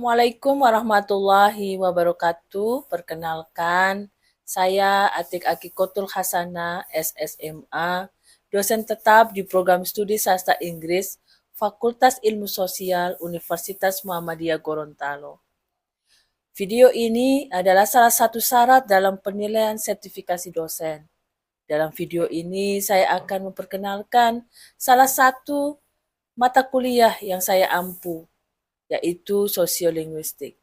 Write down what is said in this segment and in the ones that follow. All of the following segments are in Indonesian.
Assalamualaikum warahmatullahi wabarakatuh. Perkenalkan, saya Atik Akikotul Hasana, SSMA, dosen tetap di program studi sastra Inggris, Fakultas Ilmu Sosial, Universitas Muhammadiyah Gorontalo. Video ini adalah salah satu syarat dalam penilaian sertifikasi dosen. Dalam video ini, saya akan memperkenalkan salah satu mata kuliah yang saya ampu, yaitu sosiolinguistik.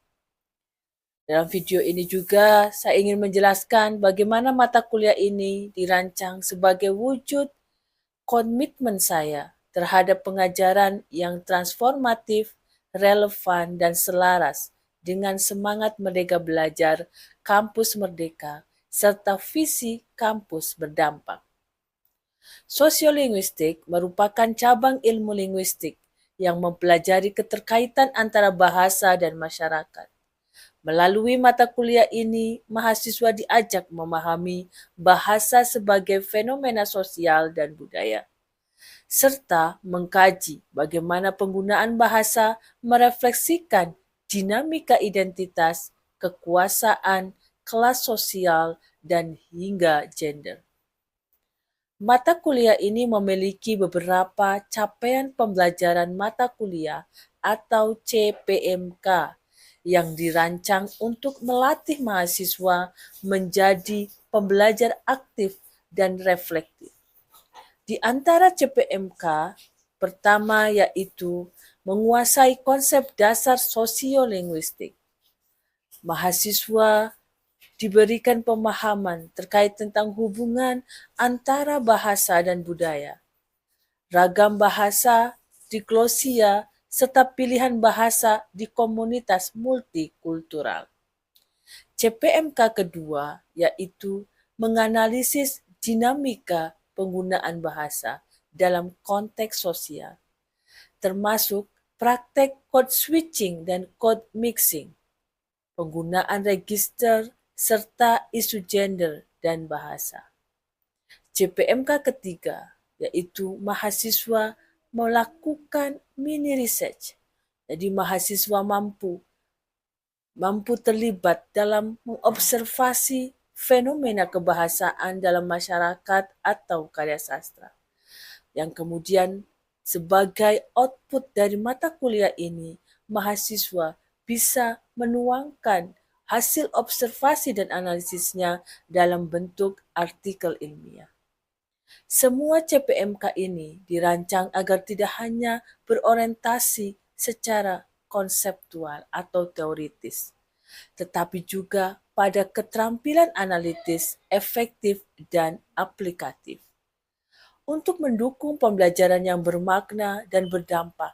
Dalam video ini juga saya ingin menjelaskan bagaimana mata kuliah ini dirancang sebagai wujud komitmen saya terhadap pengajaran yang transformatif, relevan, dan selaras dengan semangat Merdeka Belajar, Kampus Merdeka, serta visi kampus berdampak. Sosiolinguistik merupakan cabang ilmu linguistik yang mempelajari keterkaitan antara bahasa dan masyarakat. Melalui mata kuliah ini, mahasiswa diajak memahami bahasa sebagai fenomena sosial dan budaya, serta mengkaji bagaimana penggunaan bahasa merefleksikan dinamika identitas, kekuasaan, kelas sosial, dan hingga gender. Mata kuliah ini memiliki beberapa capaian pembelajaran mata kuliah atau CPMK yang dirancang untuk melatih mahasiswa menjadi pembelajar aktif dan reflektif. Di antara CPMK, pertama yaitu menguasai konsep dasar sosiolinguistik. Mahasiswa diberikan pemahaman terkait tentang hubungan antara bahasa dan budaya, ragam bahasa, diglosia, serta pilihan bahasa di komunitas multikultural. CPMK kedua yaitu menganalisis dinamika penggunaan bahasa dalam konteks sosial, termasuk praktek code switching dan code mixing, penggunaan register, serta isu gender dan bahasa. CPMK ketiga yaitu mahasiswa melakukan mini research. Jadi mahasiswa mampu terlibat dalam mengobservasi fenomena kebahasaan dalam masyarakat atau karya sastra. Yang kemudian sebagai output dari mata kuliah ini, mahasiswa bisa menuangkan hasil observasi dan analisisnya dalam bentuk artikel ilmiah. Semua CPMK ini dirancang agar tidak hanya berorientasi secara konseptual atau teoritis, tetapi juga pada keterampilan analitis, efektif, dan aplikatif. Untuk mendukung pembelajaran yang bermakna dan berdampak,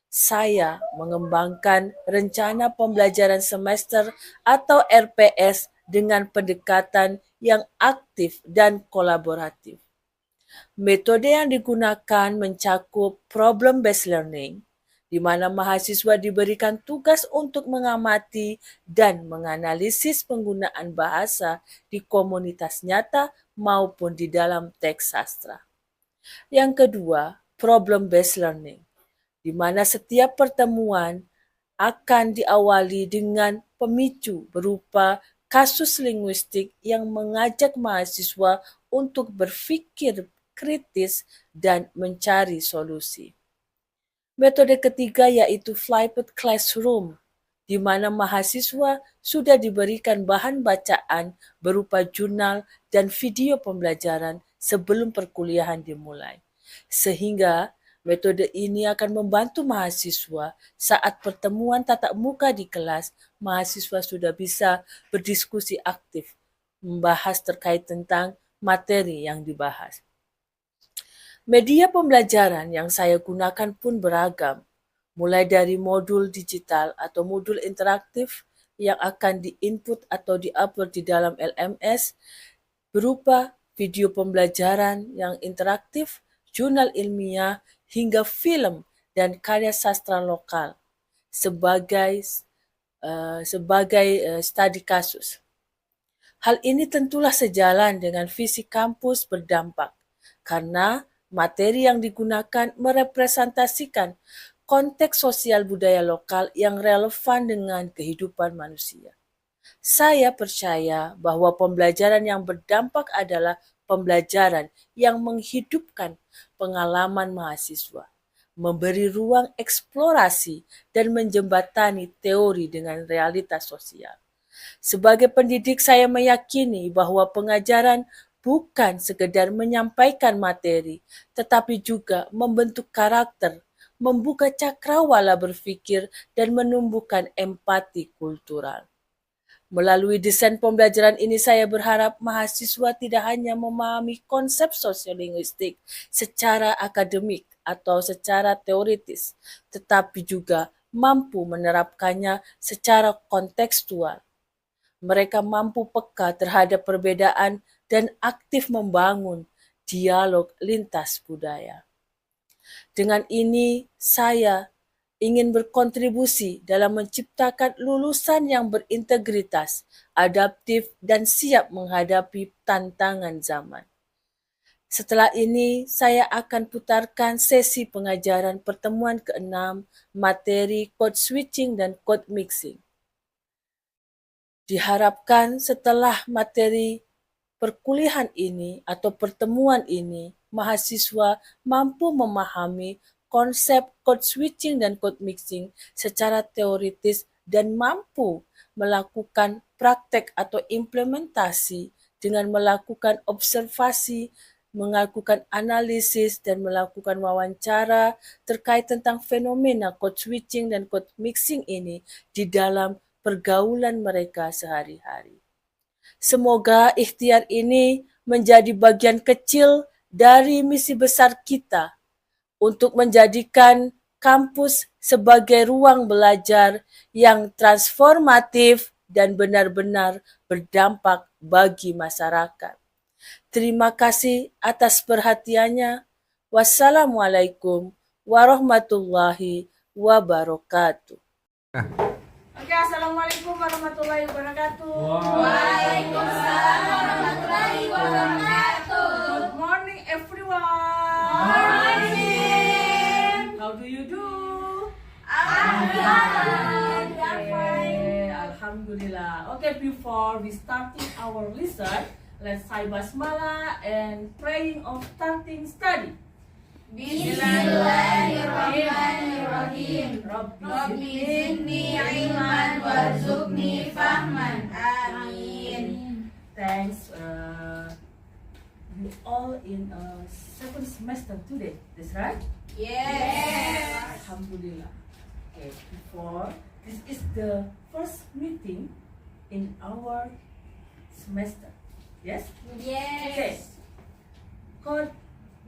saya mengembangkan rencana pembelajaran semester atau RPS dengan pendekatan yang aktif dan kolaboratif. Metode yang digunakan mencakup problem-based learning, di mana mahasiswa diberikan tugas untuk mengamati dan menganalisis penggunaan bahasa di komunitas nyata maupun di dalam teks sastra. Yang kedua, problem-based learning, di mana setiap pertemuan akan diawali dengan pemicu berupa kasus linguistik yang mengajak mahasiswa untuk berpikir kritis dan mencari solusi. Metode ketiga yaitu flipped classroom, di mana mahasiswa sudah diberikan bahan bacaan berupa jurnal dan video pembelajaran sebelum perkuliahan dimulai. Sehingga metode ini akan membantu mahasiswa saat pertemuan tatap muka di kelas, mahasiswa sudah bisa berdiskusi aktif, membahas terkait tentang materi yang dibahas. Media pembelajaran yang saya gunakan pun beragam, mulai dari modul digital atau modul interaktif yang akan di-input atau di-upload di dalam LMS berupa video pembelajaran yang interaktif, jurnal ilmiah, hingga film dan karya sastra lokal sebagai studi kasus. Hal ini tentulah sejalan dengan visi kampus berdampak, karena materi yang digunakan merepresentasikan konteks sosial budaya lokal yang relevan dengan kehidupan manusia. Saya percaya bahwa pembelajaran yang berdampak adalah pembelajaran yang menghidupkan pengalaman mahasiswa, memberi ruang eksplorasi, dan menjembatani teori dengan realitas sosial. Sebagai pendidik, saya meyakini bahwa pengajaran bukan sekedar menyampaikan materi, tetapi juga membentuk karakter, membuka cakrawala berpikir, dan menumbuhkan empati kultural. Melalui desain pembelajaran ini, saya berharap mahasiswa tidak hanya memahami konsep sosiolinguistik secara akademik atau secara teoritis, tetapi juga mampu menerapkannya secara kontekstual. Mereka mampu peka terhadap perbedaan dan aktif membangun dialog lintas budaya. Dengan ini, saya ingin berkontribusi dalam menciptakan lulusan yang berintegritas, adaptif, dan siap menghadapi tantangan zaman. Setelah ini, saya akan putarkan sesi pengajaran pertemuan ke-6 materi code switching dan code mixing. Diharapkan setelah materi perkuliahan ini atau pertemuan ini, mahasiswa mampu memahami konsep code switching dan code mixing secara teoritis dan mampu melakukan praktek atau implementasi dengan melakukan observasi, melakukan analisis, dan melakukan wawancara terkait tentang fenomena code switching dan code mixing ini di dalam pergaulan mereka sehari-hari. Semoga ikhtiar ini menjadi bagian kecil dari misi besar kita untuk menjadikan kampus sebagai ruang belajar yang transformatif dan benar-benar berdampak bagi masyarakat. Terima kasih atas perhatiannya. Wassalamualaikum warahmatullahi wabarakatuh. Oke, assalamualaikum warahmatullahi wabarakatuh. Waalaikumsalam warahmatullahi wabarakatuh. Good morning, everyone. Morning. How do you do? Alhamdulillah. Okay, before we starting our lesson, let's say basmalah and praying of starting study. Bismillahirrahmanirrahim. Rabbi zidni ilman warzuqni fahman. Amin. Thanks. You all in second semester today. That's right? Yes. Alhamdulillah. Okay, before this is the first meeting in our semester. Yes? Okay. Code.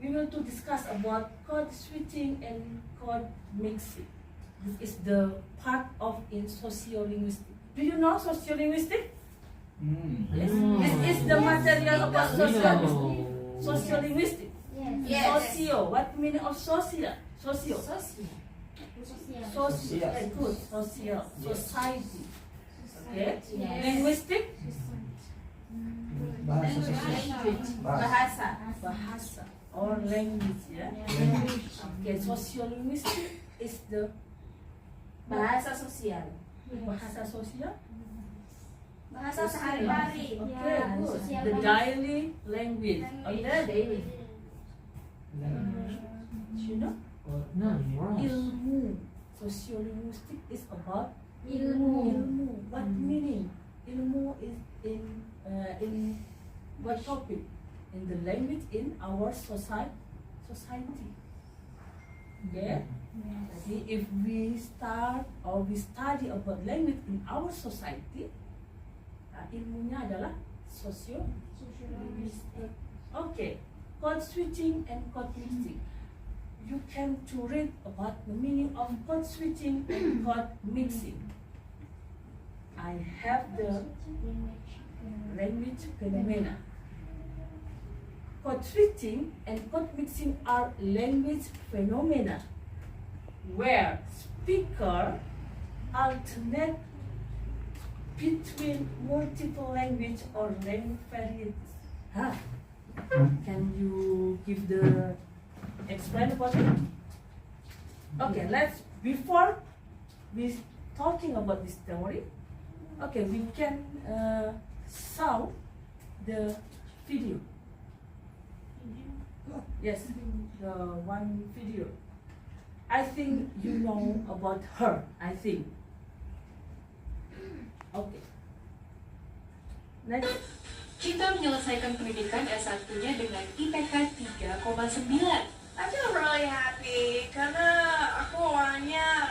We will to discuss about code switching and code mixing. This is the part of in sociolinguistics. Do you know sociolinguistics? Yes. This is the material about sociolinguistics. Yes. Socio. What meaning of social? Socio. Social. Good. Social. Society. Okay. Linguistic. Bahasa. Or language, yeah. Okay, sociolinguistic is the Bahasa sosial. bahasa sosial. Bahasa sehari-hari. Okay, good. The daily language. Okay. You know, ilmu. Sociolinguistic is about ilmu. What meaning? Ilmu is in what topic? In the language in our society. Okay? Jadi if we start or we study about language in our society, ilmunya adalah sosiolinguistik. Okay, code switching and code mixing. You can to read about the meaning of code switching and code mixing. I have the language phenomena. Code switching and code mixing are language phenomena where speaker alternate between multiple language or language varieties. Can you give the explain about it? Okay, let's before we talking about this story, okay, we can show the video. Yes, the one video. I think you know about her. I think. Okay. Next. Cinta menyelesaikan pendidikan S1-nya dengan IPK 3,9. I feel really happy karena aku orangnya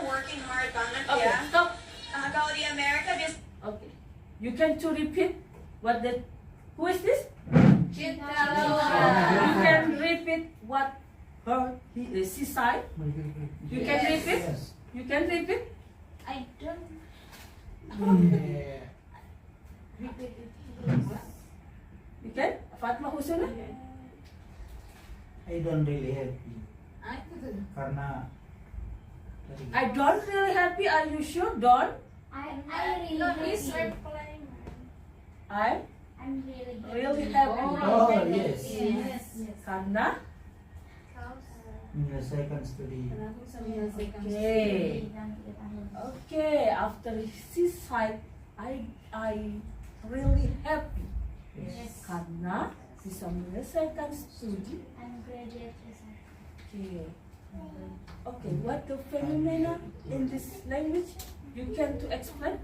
working hard banget Okay, ya. stop. Kalau di Amerika biasa Okay. You can to repeat what the. Who is this? cinta You can repeat what she said. You can Yes. repeat. You can repeat. I don't Repeat it. You can. Fatma Husna. I don't really happy karena I don't really happy. Are you sure? Don't. I really happy. I'm really really happy. Oh, yes. Karena. menyelesaikan studi. Okay. Okay. After she said, I really happy. Yes. Karena bisa menyelesaikan studi. Okay. Okay. What the phenomena in this language? You can to explain,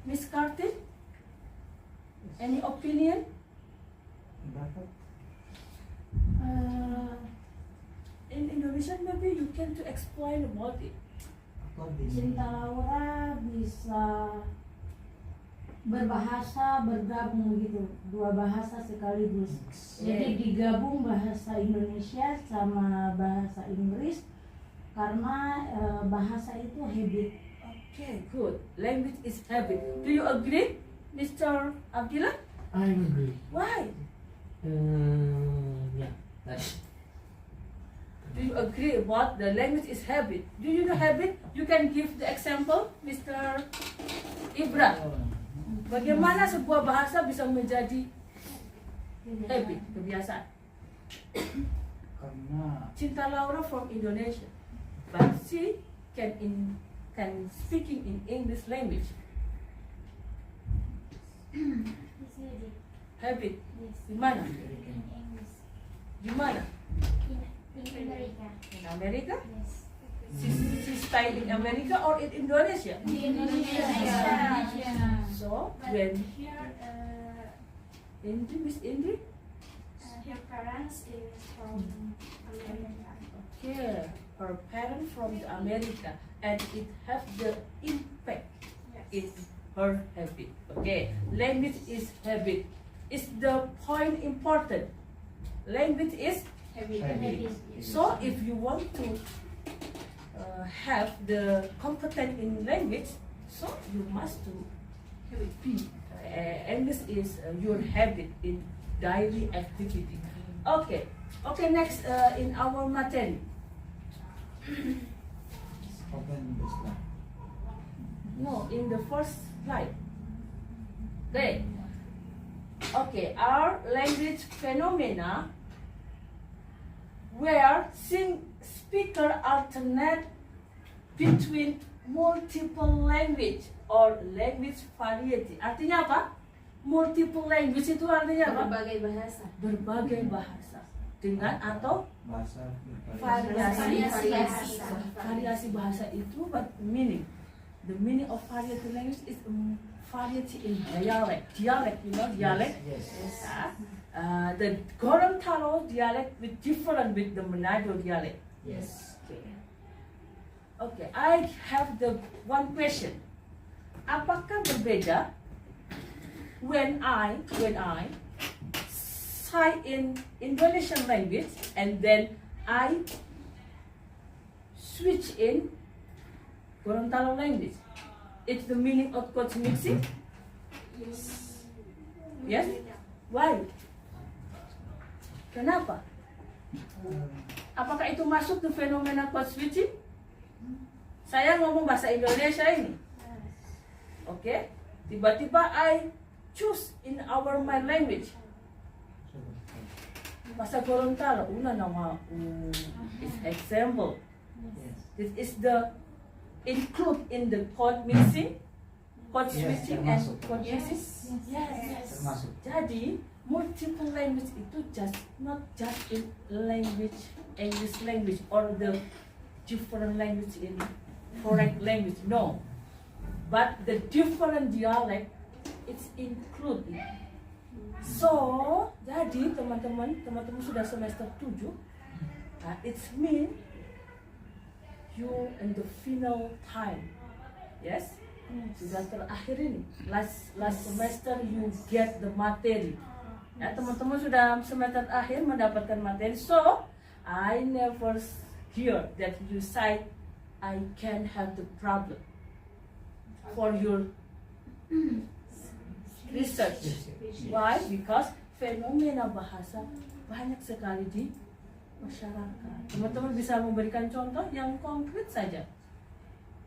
Miss Kartin? Any opinion? Dapat In Indonesian, maybe you can to explain about it. apa di Cinta Laura bisa berbahasa bergabung gitu, dua bahasa sekaligus. Jadi digabung bahasa Indonesia sama bahasa Inggris karena bahasa itu habit. Okay, good. Language is habit. Do you agree, Mr. Abdillah? I agree. Why? Yeah, that's Do you agree about the language is habit? Do you know habit? You can give the example, Mr. Ibra. Bagaimana sebuah bahasa bisa menjadi habit, kebiasaan? karena Cinta Laura from Indonesia, but she can speaking in English language. Habit. Di mana? Di mana? In America? She stay in America or in Indonesia? So when Indri, Miss Indri? Her parents is from America. Okay, her parents from the America, and it have the impact in her habit. Okay, language is habit. Is the point important? Language is habit. so. If you want to have the competent in language, so you must to be. English is your habit in daily activity. Okay. Okay. Next in our material. open the slide. No, in the first slide. There. Okay, our language phenomena where speaker alternate between multiple language or language variety. Artinya apa? Multiple language itu artinya apa? Berbagai bahasa. Berbagai bahasa dengan atau Bahasa variasi. Variasi bahasa itu what meaning? The meaning of variety language is variety in dialect. Dialect, you know, dialect. Yes. The Gorontalo dialect with different with the Manado dialect. Yes. Okay, I have the one question. Apakah berbeda when I say in Indonesian language and then I switch in Gorontalo language? It's the meaning of code mixing? Yes? Why? Kenapa? Apakah itu masuk ke fenomena code switching? Saya ngomong bahasa Indonesia ini. Oke? Tiba-tiba I choose in my language. Bahasa Gorontalo, una nama is example. Yes. This is the include in the code mixing, code Yes, switching and termasuk. code mixing. Yes. Termasuk. Jadi multiple language itu not just in language, English language or the different language in foreign language, no. But the different dialect it's included. So, jadi teman-teman sudah semester 7. It's mean you in the final time. Yes? Sudah terakhir ini. Last semester you get the materi. Ya, teman-teman sudah semester akhir mendapatkan materi. So, I never hear that you say I can have the problem for your research. Why? Because fenomena bahasa banyak sekali di masyarakat. Teman-teman bisa memberikan contoh yang konkret saja.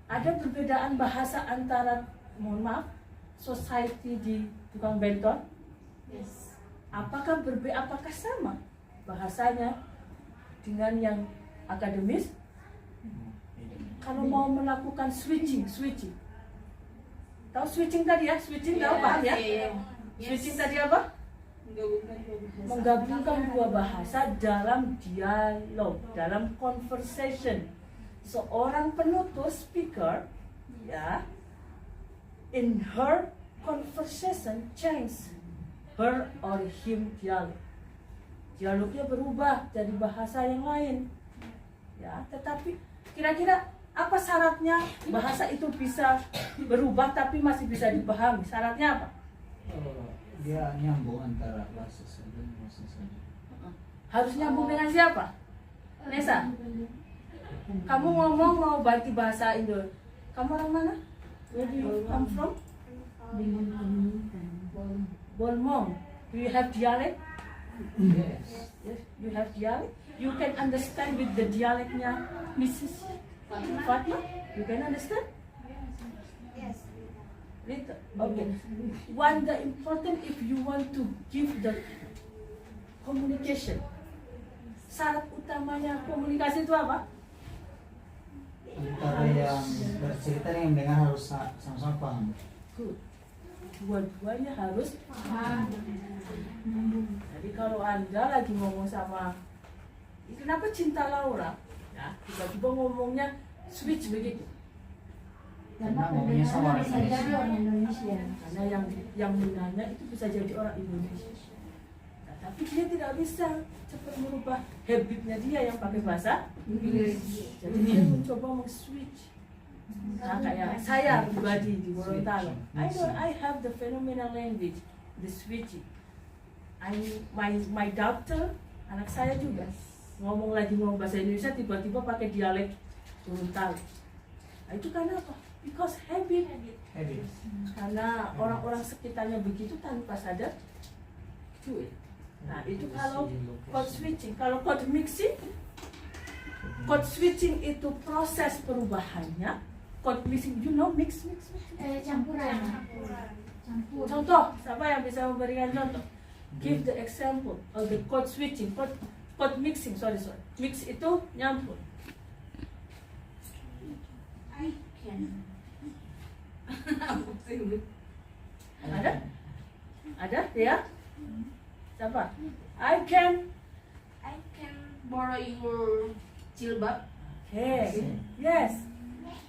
Ada perbedaan bahasa antara, mohon maaf, society di tukang bentor? Yes. Apakah sama bahasanya dengan yang akademis? Kalau mau melakukan switching. Tahu switching tadi ya? Switching tahu paham ya? Switching tadi apa? Menggabungkan dua bahasa dalam dialog, dalam conversation. Seorang penutur speaker, ya, in her conversation change her or him dialog. Dialognya berubah dari bahasa yang lain, ya. Tetapi kira-kira apa syaratnya bahasa itu bisa berubah tapi masih bisa dipahami? Syaratnya apa? Dia nyambung antara bahasa satu dan bahasa satu. Harus nyambung dengan siapa? Nesa, kamu ngomong mau ganti bahasa Indo. Kamu orang mana? Where do you come from? Dengan komunitas. Bolmong. Do you have dialect? Yes. Yes, you have dialect. You can understand with the dialectnya Mrs. Fatma? You can understand? Yes. Little. Okay. One the important if you want to give the communication. Syarat utamanya komunikasi itu apa? Antara yang bercerita dengan yang mendengar harus sama-sama paham. Good. Dua-duanya harus paham. Jadi kalau Anda lagi ngomong sama, kenapa Cinta Laura? Ya, tiba-tiba ngomongnya switch begitu. Karena Ngomongnya sama pendengarnya bisa orang jadi orang Indonesia. Karena yang menanya itu bisa jadi orang Indonesia. Nah, tapi dia tidak bisa cepat merubah habitnya dia yang pakai bahasa Inggris. Jadi dia mencoba meng-switch. Nah, kayak saya pribadi di Gorontalo, I have the phenomenal language, the switching. My daughter, anak saya juga ngomong bahasa Indonesia tiba-tiba pakai dialek Gorontalo. Nah, itu karena apa? Because habit. Habit. Karena orang-orang sekitarnya begitu tanpa sadar do it. Nah, itu kalau code switching. Kalau code mixing, code switching itu proses perubahannya. Code mixing, you know mix. Campuran. Campur. Contoh, siapa yang bisa memberikan contoh? Give the example of the code switching, code mixing. Sorry. Mix itu nyampur. I can. Ada? Ya? Siapa? I can. Borrow your jilbab. Hey, yes.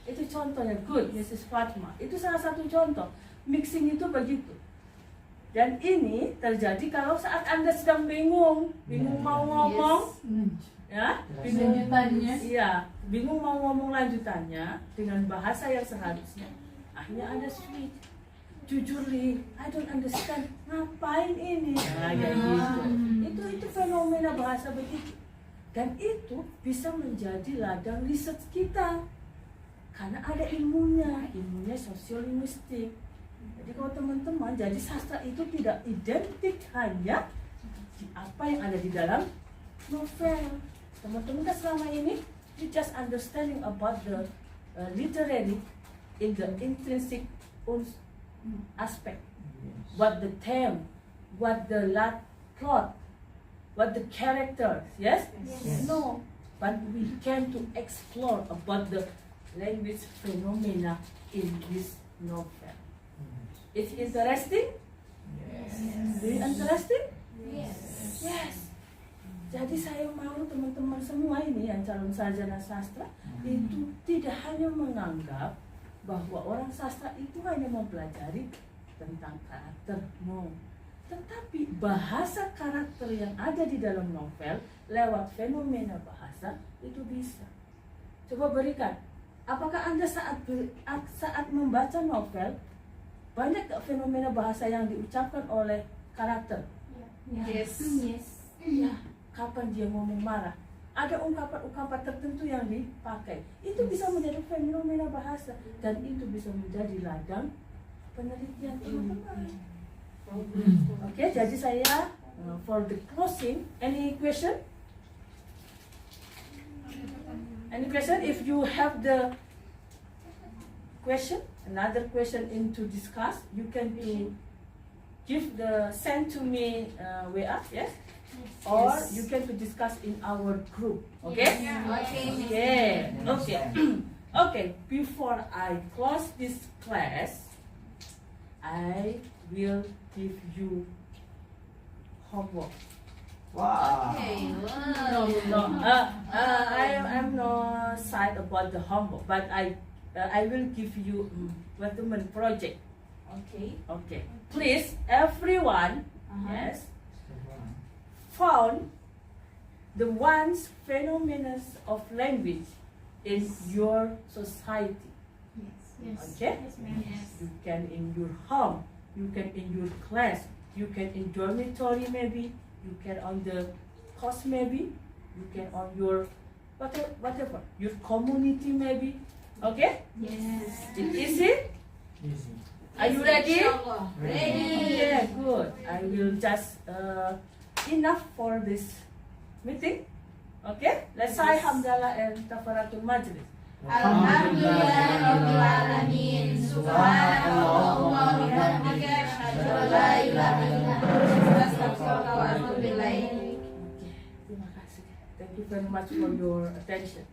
Itu contohnya, good, Mrs. Fatma. Itu salah satu contoh. Mixing itu begitu. Dan ini terjadi kalau saat Anda sedang bingung mau ngomong, ya, bingung Lanjutannya. iya, bingung mau ngomong lanjutannya dengan bahasa yang seharusnya. Akhirnya Anda switch. Jujur li, I don't understand. Ngapain ini? Nah, kayak gitu. Itu fenomena bahasa begitu. Dan itu bisa menjadi ladang riset kita. Karena ada ilmunya sosiolinguistik. Jadi kalau teman-teman, jadi sastra itu tidak identik hanya di apa yang ada di dalam novel. Teman-teman kan selama ini you just understanding about the literary in the intrinsic aspect. What the theme, what the plot, what the characters, yes? Yes. No. but we came to explore about the language phenomena in this novel. It's interesting? Yes. Very interesting? Yes. Yes. Jadi saya mau teman-teman semua ini yang calon sarjana sastra itu tidak hanya menganggap bahwa orang sastra itu hanya mempelajari tentang karakter, no. Tetapi bahasa karakter yang ada di dalam novel lewat fenomena bahasa itu bisa. Coba berikan, apakah Anda saat membaca novel banyak gak fenomena bahasa yang diucapkan oleh karakter? Yes. Yes. Iya, kapan dia ngomong marah? Ada ungkapan-ungkapan tertentu yang dipakai. Itu bisa menjadi fenomena bahasa dan itu bisa menjadi ladang penelitian teman-teman. Oke, jadi saya for the closing, any question? Any question? If you have the question, another question in to discuss, you can send to me WA, yes? Or you can to discuss in our group, okay? Okay. Okay. Before I close this class, I will give you homework. Wow. I'm not side about the homework, but I will give you recommend project. Okay. Please, everyone, yes, found the one's phenomena of language in your society. Okay? You can in your home, you can in your class, you can in dormitory maybe, you can on the course maybe, you can on your whatever, your community maybe. Okay? Yes. It easy? Easy. Are you ready? Ready. Yeah, good. I will just enough for this meeting. Okay? Let's say hamdalah and kafaratul majlis. Alhamdulillahirabbil alamin. Subhanallah wa bihamdika asyhadu an la ilaha illa anta astaghfiruka wa atubu ilaik. Terima kasih. Thank you very much for your attention.